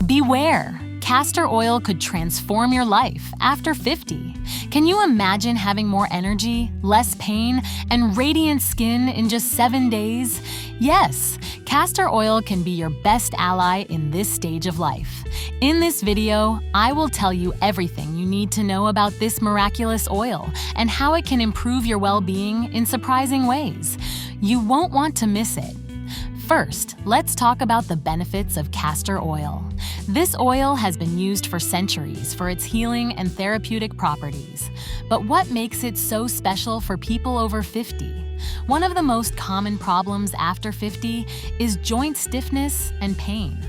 Beware! Castor oil could transform your life after 50. Can you imagine having more energy, less pain, and radiant skin in just 7 days? Yes, castor oil can be your best ally in this stage of life. In this video, I will tell you everything you need to know about this miraculous oil and how it can improve your well-being in surprising ways. You won't want to miss it. First, let's talk about the benefits of castor oil. This oil has been used for centuries for its healing and therapeutic properties. But what makes it so special for people over 50? One of the most common problems after 50 is joint stiffness and pain.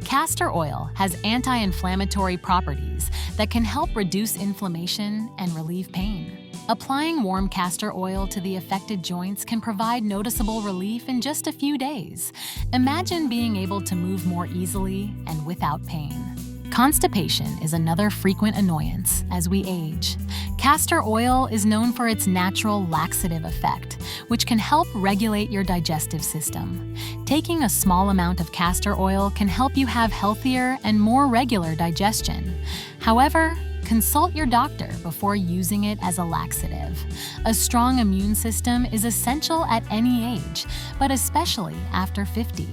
Castor oil has anti-inflammatory properties that can help reduce inflammation and relieve pain. Applying warm castor oil to the affected joints can provide noticeable relief in just a few days. Imagine being able to move more easily and without pain. Constipation is another frequent annoyance as we age. Castor oil is known for its natural laxative effect, which can help regulate your digestive system. Taking a small amount of castor oil can help you have healthier and more regular digestion. However, consult your doctor before using it as a laxative. A strong immune system is essential at any age, but especially after 50.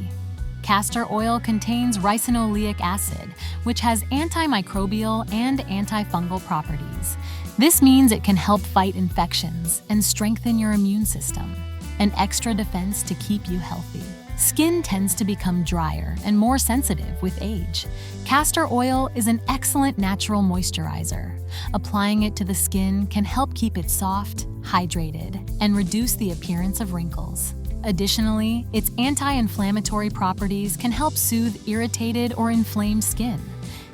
Castor oil contains ricinoleic acid, which has antimicrobial and antifungal properties. This means it can help fight infections and strengthen your immune system, an extra defense to keep you healthy. Skin tends to become drier and more sensitive with age. Castor oil is an excellent natural moisturizer. Applying it to the skin can help keep it soft, hydrated, and reduce the appearance of wrinkles. Additionally, its anti-inflammatory properties can help soothe irritated or inflamed skin.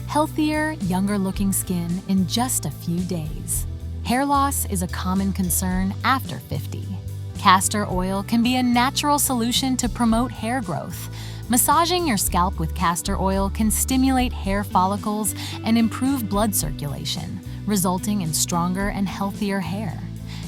Healthier, younger-looking skin in just a few days. Hair loss is a common concern after 50. Castor oil can be a natural solution to promote hair growth. Massaging your scalp with castor oil can stimulate hair follicles and improve blood circulation, resulting in stronger and healthier hair.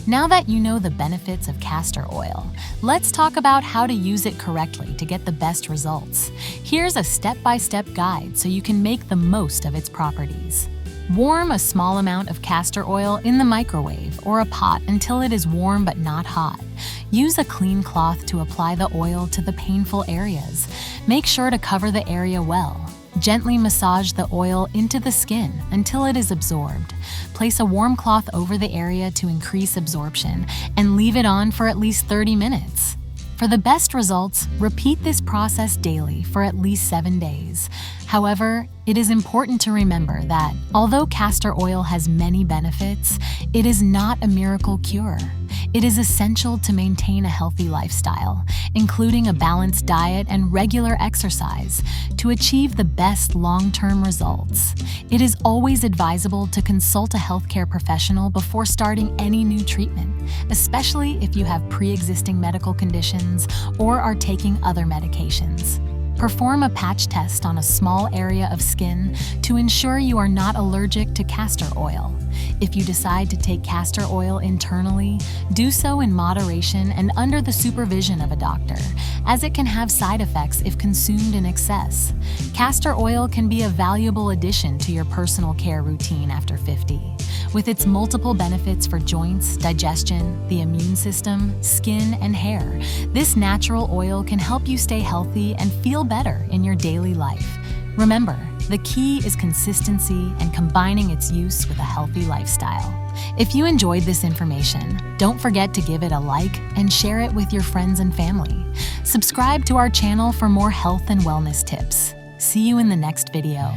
Now that you know the benefits of castor oil, let's talk about how to use it correctly to get the best results. Here's a step-by-step guide so you can make the most of its properties. Warm a small amount of castor oil in the microwave or a pot until it is warm but not hot. Use a clean cloth to apply the oil to the painful areas. Make sure to cover the area well. Gently massage the oil into the skin until it is absorbed. Place a warm cloth over the area to increase absorption and leave it on for at least 30 minutes. For the best results, repeat this process daily for at least 7 days. However, it is important to remember that although castor oil has many benefits, it is not a miracle cure. It is essential to maintain a healthy lifestyle, including a balanced diet and regular exercise, to achieve the best long-term results. It is always advisable to consult a healthcare professional before starting any new treatment, especially if you have pre-existing medical conditions or are taking other medications. Perform a patch test on a small area of skin to ensure you are not allergic to castor oil. If you decide to take castor oil internally, do so in moderation and under the supervision of a doctor, as it can have side effects if consumed in excess. Castor oil can be a valuable addition to your personal care routine after 50. With its multiple benefits for joints, digestion, the immune system, skin, and hair, this natural oil can help you stay healthy and feel better in your daily life. Remember, the key is consistency and combining its use with a healthy lifestyle. If you enjoyed this information, don't forget to give it a like and share it with your friends and family. Subscribe to our channel for more health and wellness tips. See you in the next video.